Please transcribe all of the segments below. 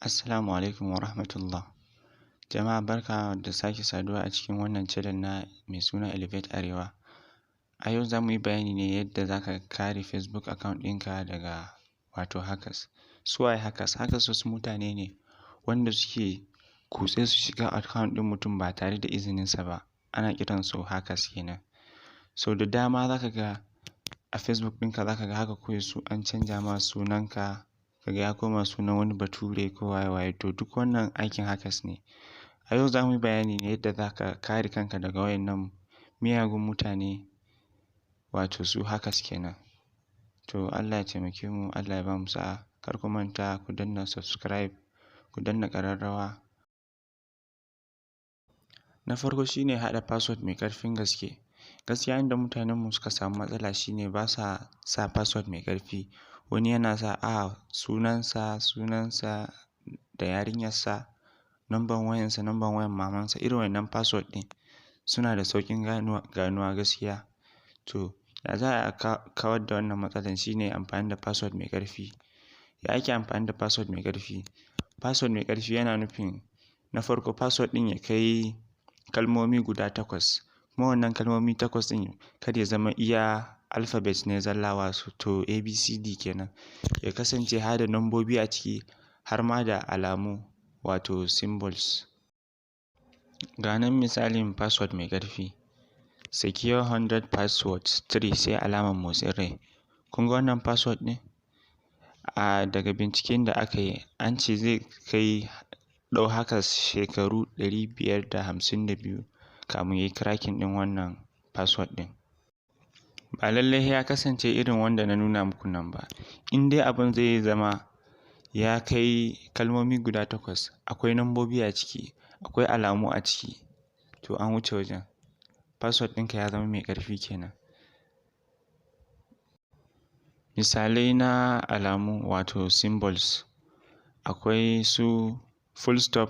Assalamu alaikum wa rahmatullah. Jama'a barka da sake saduwa a cikin wannan channel na mai suna Elevate Arewa. A yau za mu yi bayani ne yadda za ka kare Facebook account ɗinka daga hackers. Su waye hackers? Hackers wasu mutane ne wanda suke kutse su shiga account ɗin mutum ba tare da izininsa ba. Ana kiransu hackers kenan. So da dama za ka ga a Facebook ɗinka za ka ga haka kawai su an canja ma sunanka, kaga ya koma sunan wani bature ko waye to duk wannan aikin hackers ne. A yau za mu yi bayani ne yadda za ka kare kanka daga wayannan miyagun mutane su hackers kenan. To Allah ya taimake mu, Allah ya ba mu sa'a. Kar ku manta ku danna subscribe, ku danna ƙararrawa. Na farko shine haɗa password mai ƙarfin gaske. Gaskiya inda mutanenmu suka samu matsala shine ba sa sa password mai ƙarfi. Wani yana sa sunansa da yarinyarsa, number wayansa, number wayan mamansa. Irin wannan password ɗin suna da sauƙin ganuwa gaskiya. To ya za a kawar da wannan matsalar shine amfani da password mai ƙarfi. Ya ake amfani da password mai ƙarfi? Password mai ƙarfi yana nufin na farko password ɗin ya kai kalmomi guda 8. Kuma wannan kalmomi 8 ɗin kar ya zama iya alphabet ne zalla to ABCD kenan. Ya kasance har da nambobi a ciki har ma da alamu symbols. Ga nan misalin password mai ƙarfi. Secure 100 passwords 3 sai alamar motsin rai. Kun ga wannan password ɗin? Daga binciken da aka yi an ce zai kai ɗau hackers shekaru 552 kamin ya yi cracking ɗin wannan password ɗin. Ba lallai ya kasance irin wanda na nuna muku nan ba. In dai abin zai zama ya kai kalmomi guda 8, akwai nambobi a ciki, akwai alamu a ciki, to an wuce wajen. Password ɗinka ya zama mai ƙarfi kenan. Misalai na alamu symbols. Akwai su full stop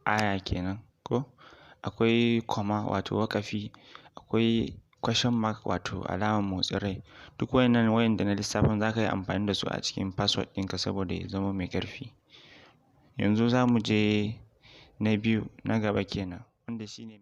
aya kenan ko? Akwai comma waƙafi, akwai question mark alamar motsin rai. Duk wayannan wayanda na lissafin za ka yi amfani da su a cikin password ɗinka saboda ya zama mai ƙarfi. Yanzu za mu je na biyu, na gaba kenan, wanda shine